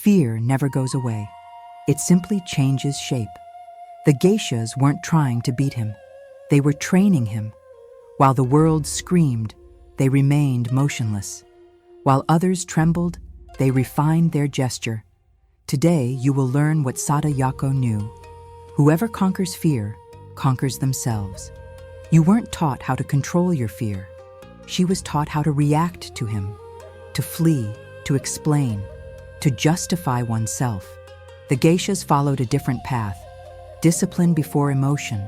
Fear never goes away. It simply changes shape. The Geishas weren't trying to beat him. They were training him. While the world screamed, they remained motionless. While others trembled, they refined their gesture. Today, you will learn what Sada Yacco knew. Whoever conquers fear, conquers themselves. You weren't taught how to control your fear. She was taught how to react to him, to flee, to explain, to justify oneself. The Geishas followed a different path. Discipline before emotion,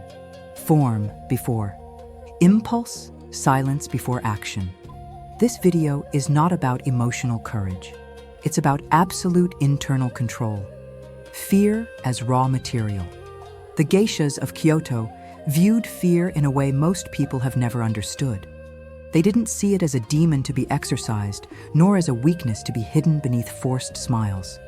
form before impulse, silence before action. This video is not about emotional courage. It's about absolute internal control. Fear as raw material. The Geishas of Kyoto viewed fear in a way most people have never understood. They didn't see it as a demon to be exorcised, nor as a weakness to be hidden beneath forced smiles.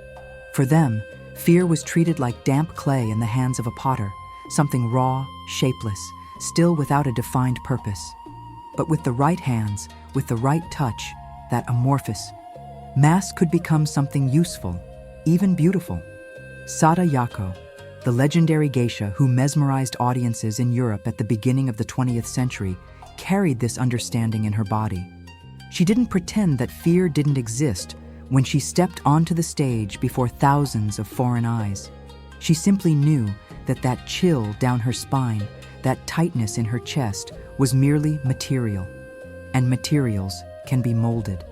For them, fear was treated like damp clay in the hands of a potter, something raw, shapeless, still without a defined purpose. But with the right hands, with the right touch, that amorphous mass could become something useful, even beautiful. Sada Yacco, the legendary geisha who mesmerized audiences in Europe at the beginning of the 20th century, carried this understanding in her body. She didn't pretend that fear didn't exist when she stepped onto the stage before thousands of foreign eyes. She simply knew that that chill down her spine, that tightness in her chest, was merely material. And materials can be molded.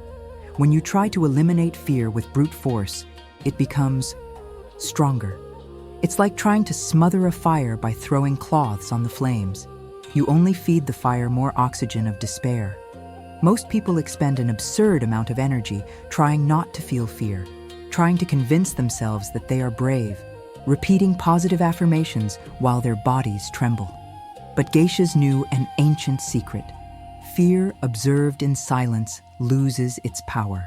When you try to eliminate fear with brute force, it becomes stronger. It's like trying to smother a fire by throwing cloths on the flames. You only feed the fire more oxygen of despair. Most people expend an absurd amount of energy trying not to feel fear, trying to convince themselves that they are brave, repeating positive affirmations while their bodies tremble. But geishas knew an ancient secret. Fear observed in silence loses its power.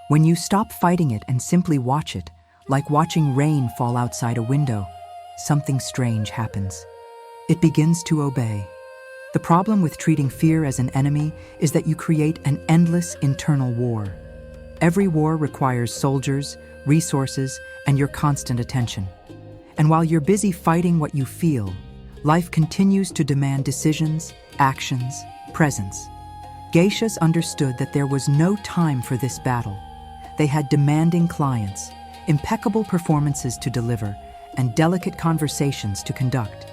When you stop fighting it and simply watch it, like watching rain fall outside a window, something strange happens. It begins to obey. The problem with treating fear as an enemy is that you create an endless internal war. Every war requires soldiers, resources, and your constant attention. And while you're busy fighting what you feel, life continues to demand decisions, actions, presence. Geishas understood that there was no time for this battle. They had demanding clients, impeccable performances to deliver, and delicate conversations to conduct.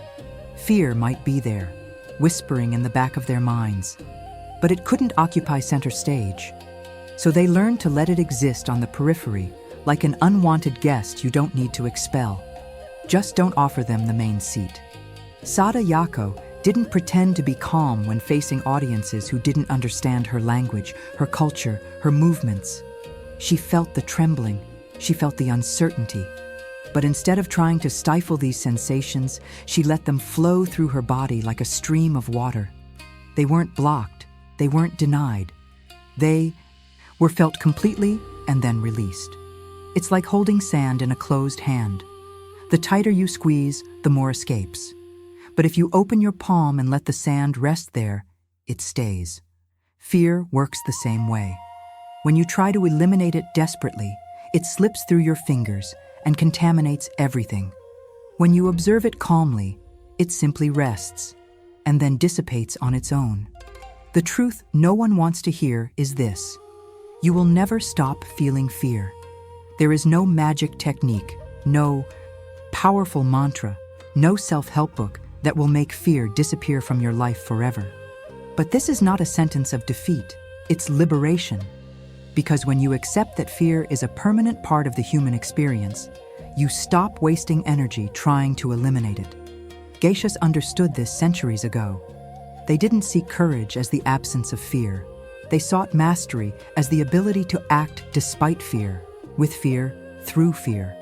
Fear might be there, whispering in the back of their minds, but it couldn't occupy center stage. So they learned to let it exist on the periphery, like an unwanted guest you don't need to expel. Just don't offer them the main seat. Sada Yacco didn't pretend to be calm when facing audiences who didn't understand her language, her culture, her movements. She felt the trembling, she felt the uncertainty. But instead of trying to stifle these sensations, she let them flow through her body like a stream of water. They weren't blocked, they weren't denied. They were felt completely and then released. It's like holding sand in a closed hand. The tighter you squeeze, the more escapes. But if you open your palm and let the sand rest there, it stays. Fear works the same way. When you try to eliminate it desperately, it slips through your fingers and contaminates everything. When you observe it calmly, it simply rests and then dissipates on its own. The truth no one wants to hear is this: you will never stop feeling fear. There is no magic technique, no powerful mantra, no self-help book that will make fear disappear from your life forever. But this is not a sentence of defeat, it's liberation. Because when you accept that fear is a permanent part of the human experience, you stop wasting energy trying to eliminate it. Geishas understood this centuries ago. They didn't see courage as the absence of fear. They sought mastery as the ability to act despite fear, with fear, through fear.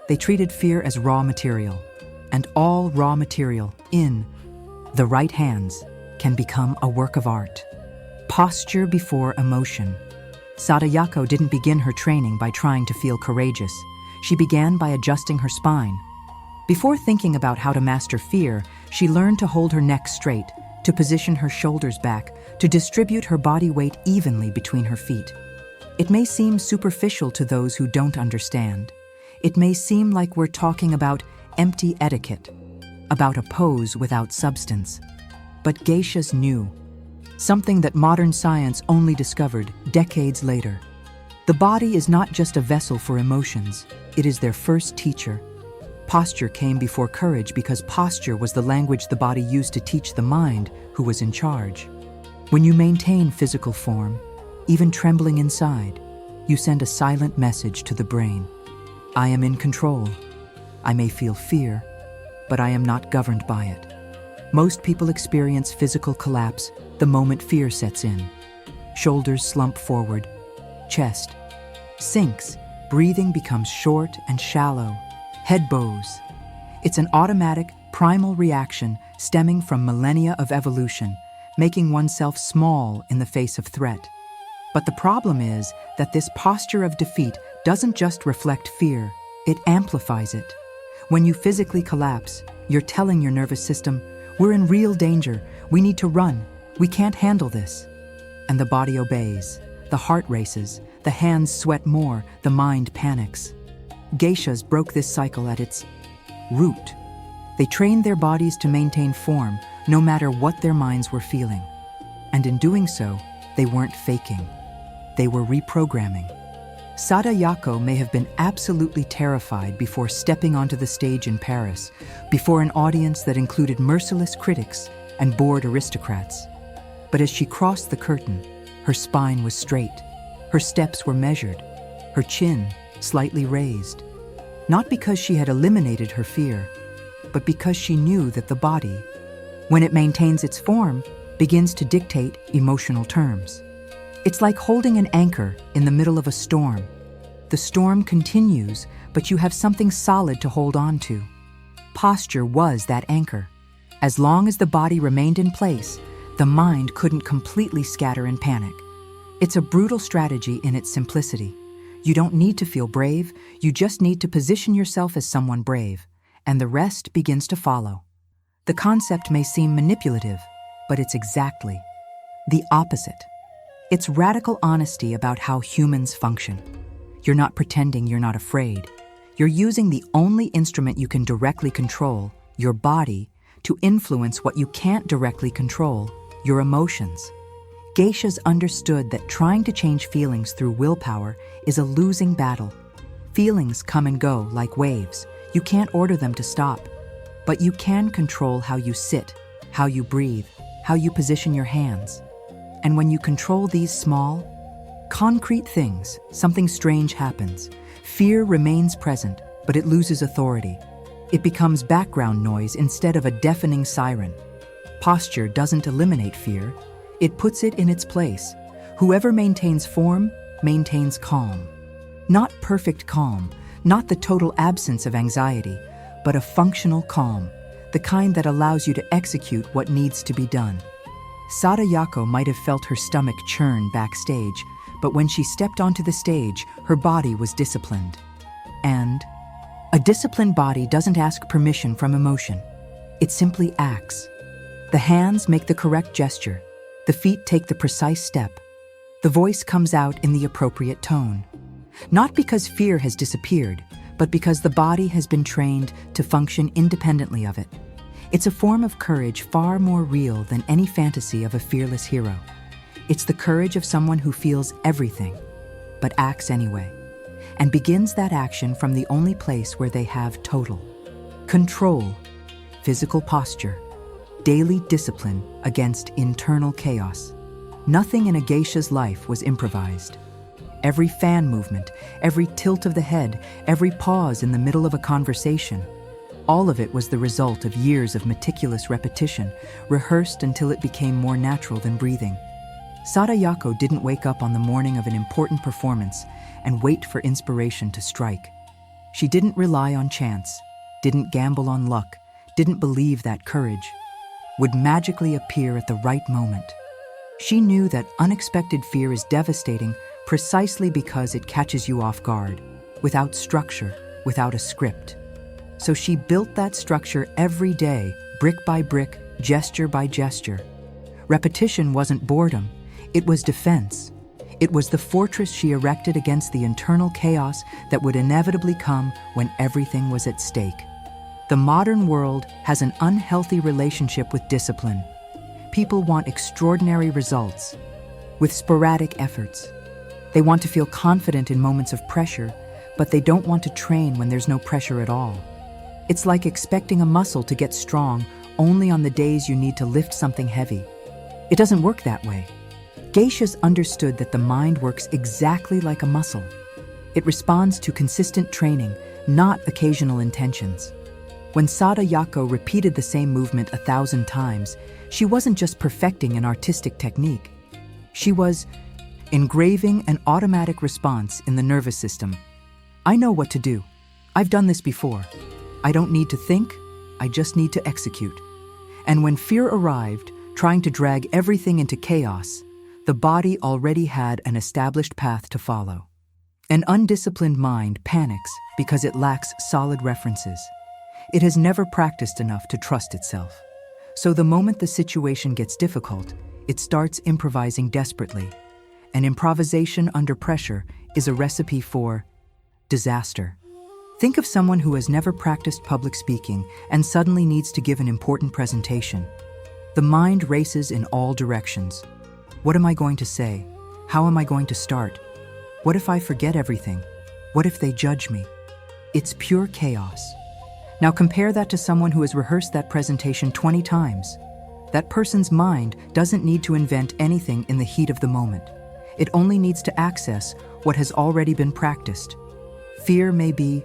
They treated fear as raw material, and all raw material, in the right hands, can become a work of art. Posture before emotion. Sada Yacco didn't begin her training by trying to feel courageous. She began by adjusting her spine. Before thinking about how to master fear, she learned to hold her neck straight, to position her shoulders back, to distribute her body weight evenly between her feet. It may seem superficial to those who don't understand. It may seem like we're talking about empty etiquette, about a pose without substance. But Geishas knew, something that modern science only discovered decades later. The body is not just a vessel for emotions, it is their first teacher. Posture came before courage because posture was the language the body used to teach the mind who was in charge. When you maintain physical form, even trembling inside, you send a silent message to the brain. I am in control. I may feel fear, but I am not governed by it. Most people experience physical collapse the moment fear sets in. Shoulders slump forward, chest sinks, breathing becomes short and shallow, head bows. It's an automatic, primal reaction stemming from millennia of evolution, making oneself small in the face of threat. But the problem is that this posture of defeat doesn't just reflect fear, it amplifies it. When you physically collapse, you're telling your nervous system, we're in real danger, we need to run, we can't handle this. And the body obeys, the heart races, the hands sweat more, the mind panics. Geishas broke this cycle at its root. They trained their bodies to maintain form, no matter what their minds were feeling. And in doing so, they weren't faking. They were reprogramming. Sada Yacco may have been absolutely terrified before stepping onto the stage in Paris, before an audience that included merciless critics and bored aristocrats. But as she crossed the curtain, her spine was straight, her steps were measured, her chin slightly raised. Not because she had eliminated her fear, but because she knew that the body, when it maintains its form, begins to dictate emotional terms. It's like holding an anchor in the middle of a storm. The storm continues, but you have something solid to hold on to. Posture was that anchor. As long as the body remained in place, the mind couldn't completely scatter in panic. It's a brutal strategy in its simplicity. You don't need to feel brave, you just need to position yourself as someone brave, and the rest begins to follow. The concept may seem manipulative, but it's exactly the opposite. It's radical honesty about how humans function. You're not pretending you're not afraid. You're using the only instrument you can directly control, your body, to influence what you can't directly control, your emotions. Geishas understood that trying to change feelings through willpower is a losing battle. Feelings come and go like waves. You can't order them to stop. But you can control how you sit, how you breathe, how you position your hands. And when you control these small, concrete things, something strange happens. Fear remains present, but it loses authority. It becomes background noise instead of a deafening siren. Posture doesn't eliminate fear, it puts it in its place. Whoever maintains form, maintains calm. Not perfect calm, not the total absence of anxiety, but a functional calm, the kind that allows you to execute what needs to be done. Sada Yacco might have felt her stomach churn backstage, but when she stepped onto the stage, her body was disciplined. And a disciplined body doesn't ask permission from emotion. It simply acts. The hands make the correct gesture. The feet take the precise step. The voice comes out in the appropriate tone. Not because fear has disappeared, but because the body has been trained to function independently of it. It's a form of courage far more real than any fantasy of a fearless hero. It's the courage of someone who feels everything, but acts anyway, and begins that action from the only place where they have total control, physical posture, daily discipline against internal chaos. Nothing in a geisha's life was improvised. Every fan movement, every tilt of the head, every pause in the middle of a conversation, all of it was the result of years of meticulous repetition, rehearsed until it became more natural than breathing. Sada Yacco didn't wake up on the morning of an important performance and wait for inspiration to strike. She didn't rely on chance, didn't gamble on luck, didn't believe that courage would magically appear at the right moment. She knew that unexpected fear is devastating precisely because it catches you off guard, without structure, without a script. So she built that structure every day, brick by brick, gesture by gesture. Repetition wasn't boredom, it was defense. It was the fortress she erected against the internal chaos that would inevitably come when everything was at stake. The modern world has an unhealthy relationship with discipline. People want extraordinary results, with sporadic efforts. They want to feel confident in moments of pressure, but they don't want to train when there's no pressure at all. It's like expecting a muscle to get strong only on the days you need to lift something heavy. It doesn't work that way. Geishas understood that the mind works exactly like a muscle. It responds to consistent training, not occasional intentions. When Sada Yacco repeated the same movement 1,000 times, she wasn't just perfecting an artistic technique. She was engraving an automatic response in the nervous system. I know what to do. I've done this before. I don't need to think, I just need to execute. And when fear arrived, trying to drag everything into chaos, the body already had an established path to follow. An undisciplined mind panics because it lacks solid references. It has never practiced enough to trust itself. So the moment the situation gets difficult, it starts improvising desperately. And improvisation under pressure is a recipe for disaster. Think of someone who has never practiced public speaking and suddenly needs to give an important presentation. The mind races in all directions. What am I going to say? How am I going to start? What if I forget everything? What if they judge me? It's pure chaos. Now compare that to someone who has rehearsed that presentation 20 times. That person's mind doesn't need to invent anything in the heat of the moment. It only needs to access what has already been practiced. Fear may be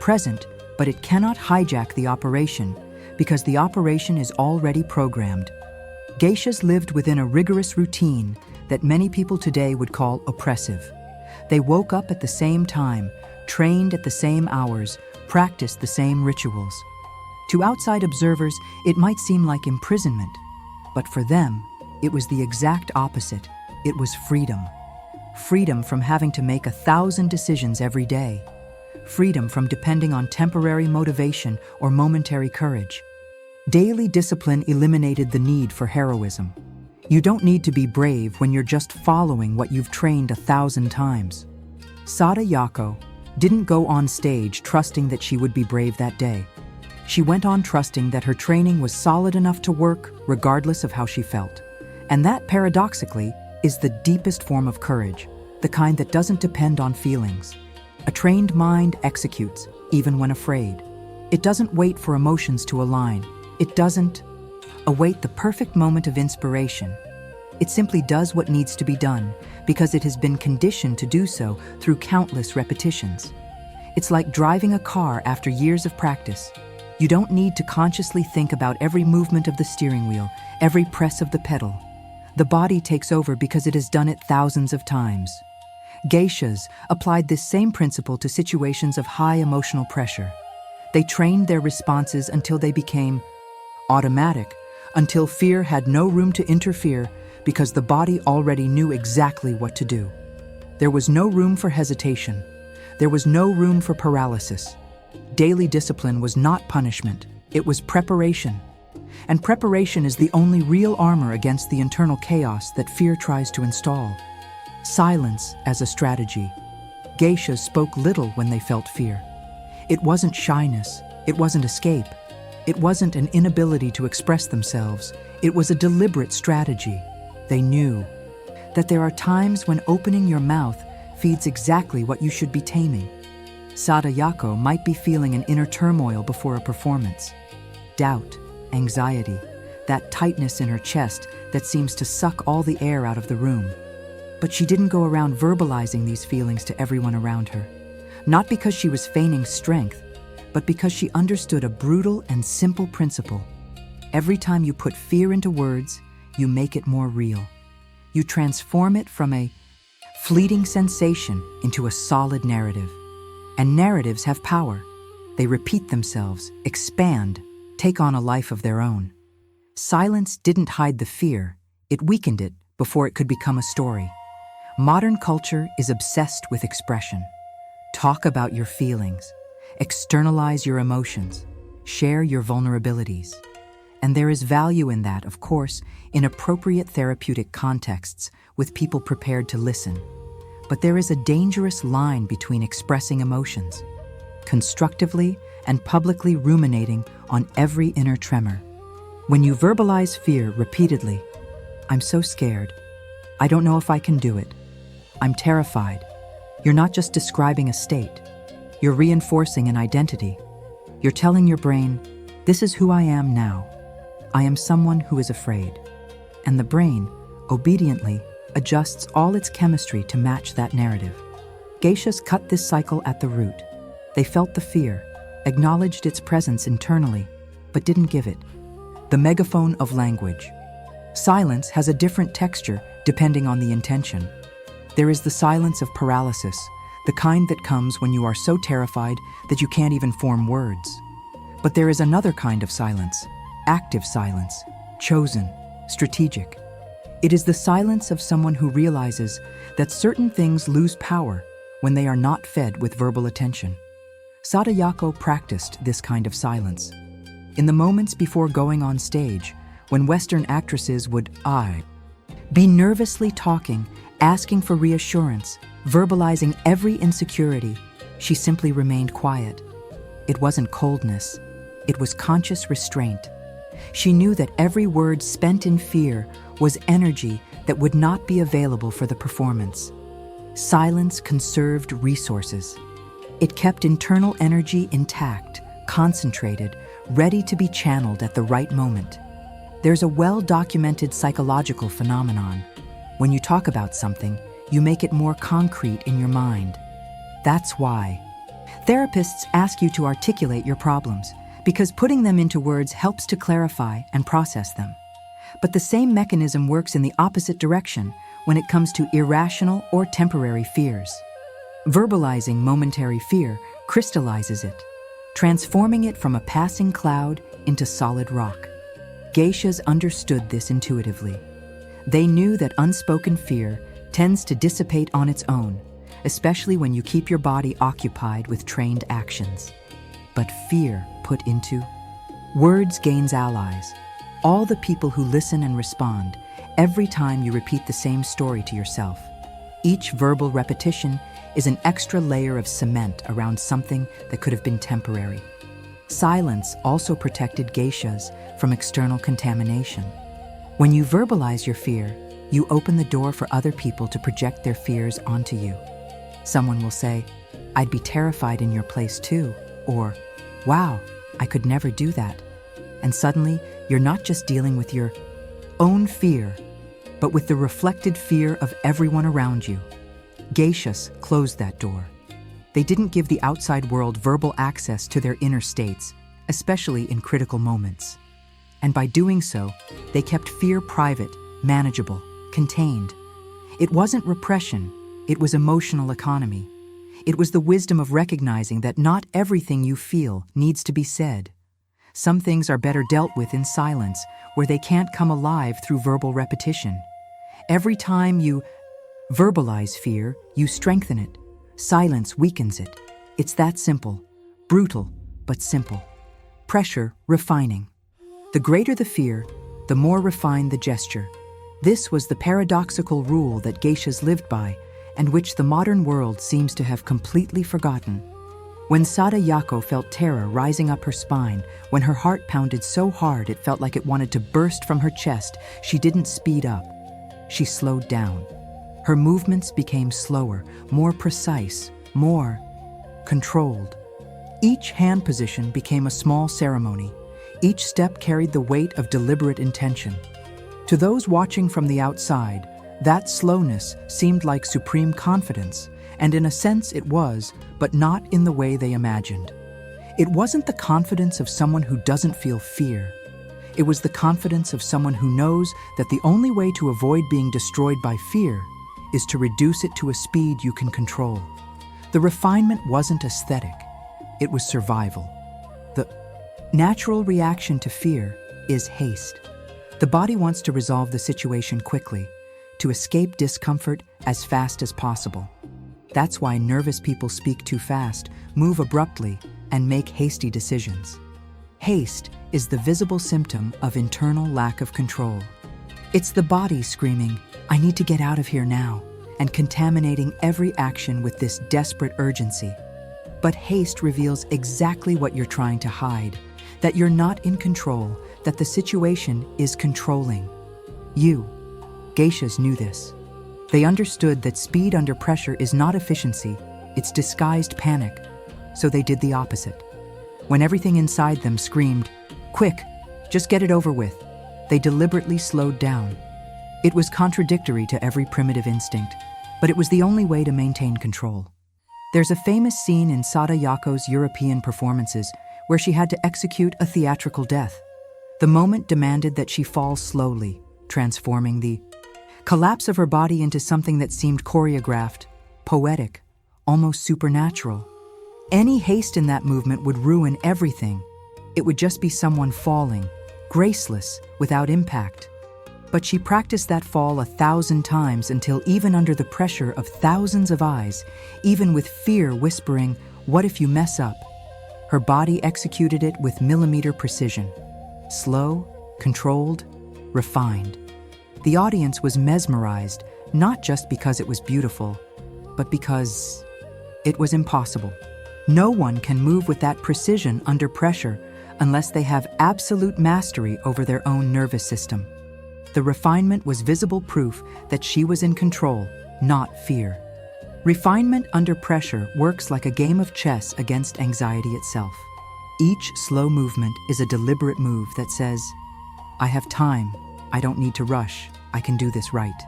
present, but it cannot hijack the operation because the operation is already programmed. Geishas lived within a rigorous routine that many people today would call oppressive. They woke up at the same time, trained at the same hours, practiced the same rituals. To outside observers, it might seem like imprisonment, but for them, it was the exact opposite. It was freedom. Freedom from having to make 1,000 decisions every day. Freedom from depending on temporary motivation or momentary courage. Daily discipline eliminated the need for heroism. You don't need to be brave when you're just following what you've trained 1,000 times. Sada Yacco didn't go on stage trusting that she would be brave that day. She went on trusting that her training was solid enough to work regardless of how she felt. And that, paradoxically, is the deepest form of courage, the kind that doesn't depend on feelings. A trained mind executes, even when afraid. It doesn't wait for emotions to align. It doesn't await the perfect moment of inspiration. It simply does what needs to be done because it has been conditioned to do so through countless repetitions. It's like driving a car after years of practice. You don't need to consciously think about every movement of the steering wheel, every press of the pedal. The body takes over because it has done it thousands of times. Geishas applied this same principle to situations of high emotional pressure. They trained their responses until they became automatic, until fear had no room to interfere because the body already knew exactly what to do. There was no room for hesitation. There was no room for paralysis. Daily discipline was not punishment, it was preparation. And preparation is the only real armor against the internal chaos that fear tries to install. Silence as a strategy. Geishas spoke little when they felt fear. It wasn't shyness, it wasn't escape. It wasn't an inability to express themselves, it was a deliberate strategy. They knew that there are times when opening your mouth feeds exactly what you should be taming. Sada Yacco might be feeling an inner turmoil before a performance. Doubt, anxiety, that tightness in her chest that seems to suck all the air out of the room. But she didn't go around verbalizing these feelings to everyone around her. Not because she was feigning strength, but because she understood a brutal and simple principle. Every time you put fear into words, you make it more real. You transform it from a fleeting sensation into a solid narrative. And narratives have power. They repeat themselves, expand, take on a life of their own. Silence didn't hide the fear, it weakened it before it could become a story. Modern culture is obsessed with expression. Talk about your feelings. Externalize your emotions. Share your vulnerabilities. And there is value in that, of course, in appropriate therapeutic contexts with people prepared to listen. But there is a dangerous line between expressing emotions, constructively and publicly ruminating on every inner tremor. When you verbalize fear repeatedly, "I'm so scared. I don't know if I can do it. I'm terrified," you're not just describing a state. You're reinforcing an identity. You're telling your brain, "This is who I am now. I am someone who is afraid." And the brain, obediently, adjusts all its chemistry to match that narrative. Geishas cut this cycle at the root. They felt the fear, acknowledged its presence internally, but didn't give it. The megaphone of language. Silence has a different texture depending on the intention. There is the silence of paralysis, the kind that comes when you are so terrified that you can't even form words. But there is another kind of silence, active silence, chosen, strategic. It is the silence of someone who realizes that certain things lose power when they are not fed with verbal attention. Sada Yacco practiced this kind of silence. In the moments before going on stage, when Western actresses would be nervously talking, asking for reassurance, verbalizing every insecurity, she simply remained quiet. It wasn't coldness, it was conscious restraint. She knew that every word spent in fear was energy that would not be available for the performance. Silence conserved resources. It kept internal energy intact, concentrated, ready to be channeled at the right moment. There's a well-documented psychological phenomenon. When you talk about something, you make it more concrete in your mind. That's why therapists ask you to articulate your problems, because putting them into words helps to clarify and process them. But the same mechanism works in the opposite direction when it comes to irrational or temporary fears. Verbalizing momentary fear crystallizes it, transforming it from a passing cloud into solid rock. Geishas understood this intuitively. They knew that unspoken fear tends to dissipate on its own, especially when you keep your body occupied with trained actions. But fear put into words gains allies. All the people who listen and respond every time you repeat the same story to yourself. Each verbal repetition is an extra layer of cement around something that could have been temporary. Silence also protected geishas from external contamination. When you verbalize your fear, you open the door for other people to project their fears onto you. Someone will say, "I'd be terrified in your place too," or, "Wow, I could never do that." And suddenly, you're not just dealing with your own fear, but with the reflected fear of everyone around you. Geishas closed that door. They didn't give the outside world verbal access to their inner states, especially in critical moments. And by doing so, they kept fear private, manageable, contained. It wasn't repression, it was emotional economy. It was the wisdom of recognizing that not everything you feel needs to be said. Some things are better dealt with in silence, where they can't come alive through verbal repetition. Every time you verbalize fear, you strengthen it. Silence weakens it. It's that simple, brutal, but simple. Pressure, refining. The greater the fear, the more refined the gesture. This was the paradoxical rule that geishas lived by, and which the modern world seems to have completely forgotten. When Sada Yacco felt terror rising up her spine, when her heart pounded so hard it felt like it wanted to burst from her chest, she didn't speed up. She slowed down. Her movements became slower, more precise, more controlled. Each hand position became a small ceremony. Each step carried the weight of deliberate intention. To those watching from the outside, that slowness seemed like supreme confidence, and in a sense it was, but not in the way they imagined. It wasn't the confidence of someone who doesn't feel fear. It was the confidence of someone who knows that the only way to avoid being destroyed by fear is to reduce it to a speed you can control. The refinement wasn't aesthetic, it was survival. The natural reaction to fear is haste. The body wants to resolve the situation quickly, to escape discomfort as fast as possible. That's why nervous people speak too fast, move abruptly, and make hasty decisions. Haste is the visible symptom of internal lack of control. It's the body screaming, "I need to get out of here now," and contaminating every action with this desperate urgency. But haste reveals exactly what you're trying to hide, that you're not in control, that the situation is controlling you. Geishas knew this. They understood that speed under pressure is not efficiency, it's disguised panic, so they did the opposite. When everything inside them screamed, "Quick, just get it over with," they deliberately slowed down. It was contradictory to every primitive instinct, but it was the only way to maintain control. There's a famous scene in Sada Yacco's European performances where she had to execute a theatrical death. The moment demanded that she fall slowly, transforming the collapse of her body into something that seemed choreographed, poetic, almost supernatural. Any haste in that movement would ruin everything. It would just be someone falling, graceless, without impact. But she practiced that fall 1,000 times until even under the pressure of thousands of eyes, even with fear whispering, "What if you mess up?" her body executed it with millimeter precision. Slow, controlled, refined. The audience was mesmerized, not just because it was beautiful, but because it was impossible. No one can move with that precision under pressure unless they have absolute mastery over their own nervous system. The refinement was visible proof that she was in control, not fear. Refinement under pressure works like a game of chess against anxiety itself. Each slow movement is a deliberate move that says, "I have time, I don't need to rush, I can do this right."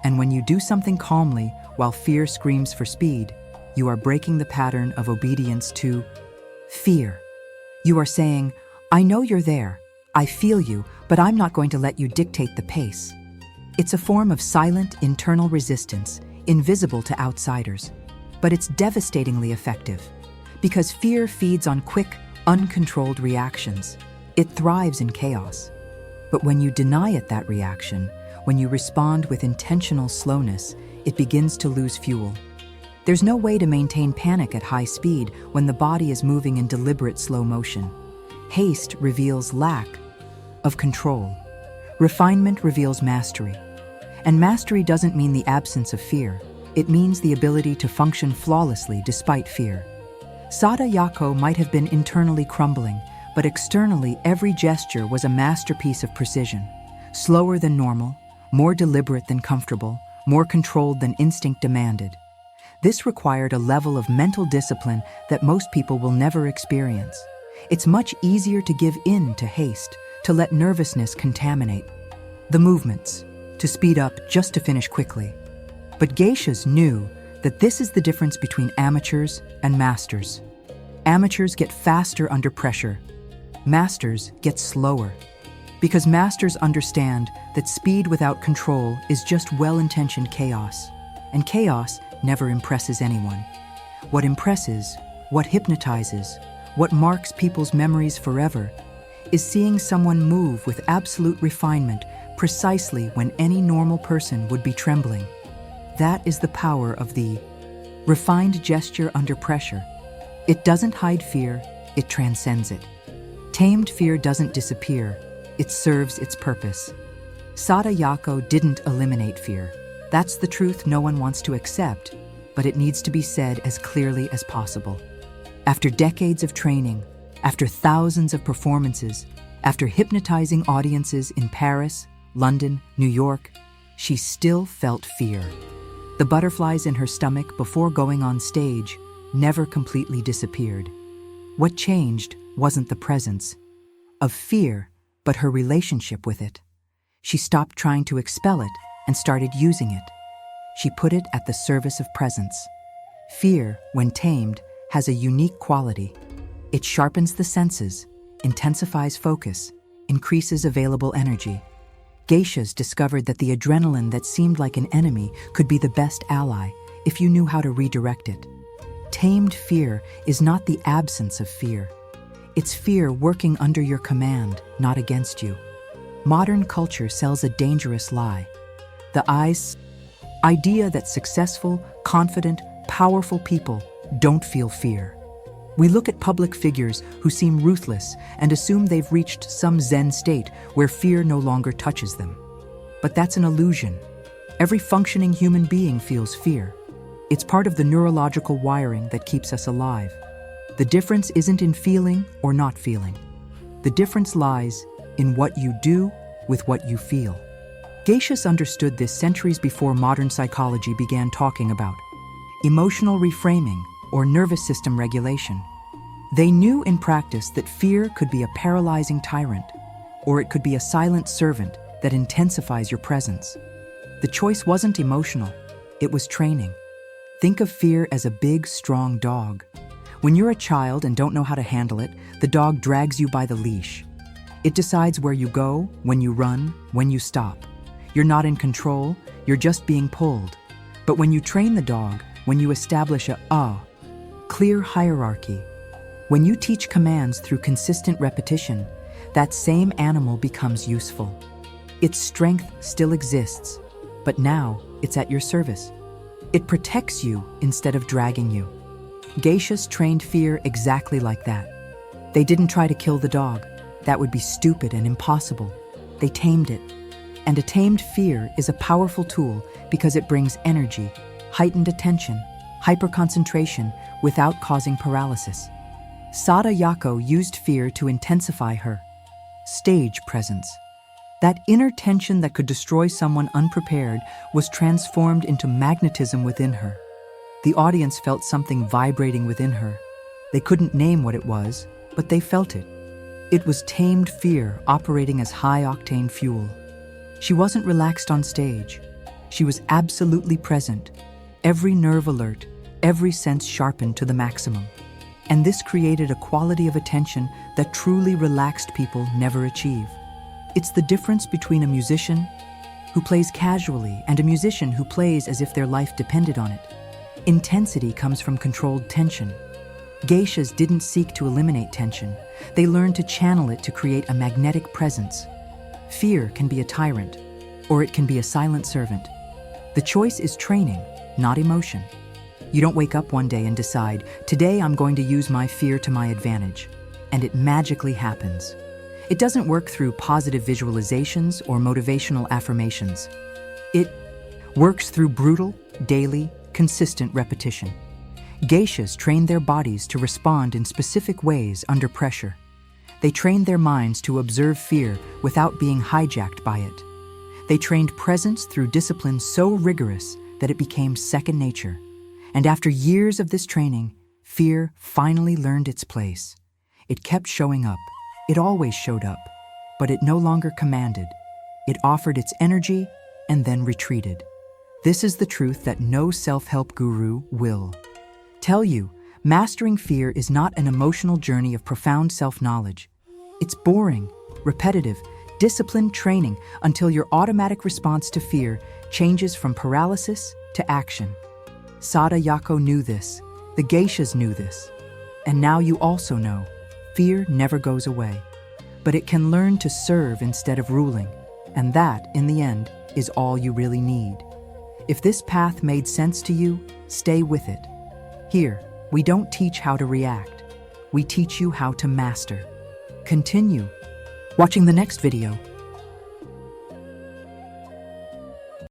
And when you do something calmly while fear screams for speed, you are breaking the pattern of obedience to fear. You are saying, "I know you're there, I feel you, but I'm not going to let you dictate the pace." It's a form of silent internal resistance, invisible to outsiders. But it's devastatingly effective, because fear feeds on quick, uncontrolled reactions. It thrives in chaos. But when you deny it that reaction, when you respond with intentional slowness, it begins to lose fuel. There's no way to maintain panic at high speed when the body is moving in deliberate slow motion. Haste reveals lack of control. Refinement reveals mastery. And mastery doesn't mean the absence of fear. It means the ability to function flawlessly despite fear. Sada Yacco might have been internally crumbling, but externally every gesture was a masterpiece of precision. Slower than normal, more deliberate than comfortable, more controlled than instinct demanded. This required a level of mental discipline that most people will never experience. It's much easier to give in to haste, to let nervousness contaminate the movements, to speed up just to finish quickly. But Geishas knew that this is the difference between amateurs and masters. Amateurs get faster under pressure. Masters get slower. Because masters understand that speed without control is just well-intentioned chaos. And chaos never impresses anyone. What impresses, what hypnotizes, what marks people's memories forever is seeing someone move with absolute refinement precisely when any normal person would be trembling. That is the power of the refined gesture under pressure. It doesn't hide fear, it transcends it. Tamed fear doesn't disappear, it serves its purpose. Sada Yacco didn't eliminate fear. That's the truth no one wants to accept, but it needs to be said as clearly as possible. After decades of training, after thousands of performances, after hypnotizing audiences in Paris, London, New York, she still felt fear. The butterflies in her stomach before going on stage never completely disappeared. What changed wasn't the presence of fear, but her relationship with it. She stopped trying to expel it and started using it. She put it at the service of presence. Fear, when tamed, has a unique quality. It sharpens the senses, intensifies focus, increases available energy. Geishas discovered that the adrenaline that seemed like an enemy could be the best ally if you knew how to redirect it. Tamed fear is not the absence of fear. It's fear working under your command, not against you. Modern culture sells a dangerous lie. The idea that successful, confident, powerful people don't feel fear. We look at public figures who seem ruthless and assume they've reached some Zen state where fear no longer touches them. But that's an illusion. Every functioning human being feels fear. It's part of the neurological wiring that keeps us alive. The difference isn't in feeling or not feeling. The difference lies in what you do with what you feel. Geishas understood this centuries before modern psychology began talking about emotional reframing or nervous system regulation. They knew in practice that fear could be a paralyzing tyrant, or it could be a silent servant that intensifies your presence. The choice wasn't emotional, it was training. Think of fear as a big, strong dog. When you're a child and don't know how to handle it, the dog drags you by the leash. It decides where you go, when you run, when you stop. You're not in control, you're just being pulled. But when you train the dog, when you establish a clear hierarchy, when you teach commands through consistent repetition, that same animal becomes useful. Its strength still exists, but now it's at your service. It protects you instead of dragging you. Geishas trained fear exactly like that. They didn't try to kill the dog. That would be stupid and impossible. They tamed it. And a tamed fear is a powerful tool because it brings energy, heightened attention, hyperconcentration without causing paralysis. Sada Yacco used fear to intensify her stage presence. That inner tension that could destroy someone unprepared was transformed into magnetism within her. The audience felt something vibrating within her. They couldn't name what it was, but they felt it. It was tamed fear operating as high-octane fuel. She wasn't relaxed on stage. She was absolutely present, every nerve alert, every sense sharpened to the maximum. And this created a quality of attention that truly relaxed people never achieve. It's the difference between a musician who plays casually and a musician who plays as if their life depended on it. Intensity comes from controlled tension. Geishas didn't seek to eliminate tension. They learned to channel it to create a magnetic presence. Fear can be a tyrant, or it can be a silent servant. The choice is training, not emotion. You don't wake up one day and decide, today I'm going to use my fear to my advantage, and it magically happens. It doesn't work through positive visualizations or motivational affirmations. It works through brutal, daily, consistent repetition. Geishas trained their bodies to respond in specific ways under pressure. They trained their minds to observe fear without being hijacked by it. They trained presence through discipline so rigorous that it became second nature. And after years of this training, fear finally learned its place. It kept showing up. It always showed up, but it no longer commanded. It offered its energy and then retreated. This is the truth that no self-help guru will tell you. Mastering fear is not an emotional journey of profound self-knowledge. It's boring, repetitive, disciplined training until your automatic response to fear changes from paralysis to action. Sada Yacco knew this. The Geishas knew this. And now you also know. Fear never goes away, but it can learn to serve instead of ruling, and that, in the end, is all you really need. If this path made sense to you, stay with it. Here, we don't teach how to react. We teach you how to master. Continue watching the next video.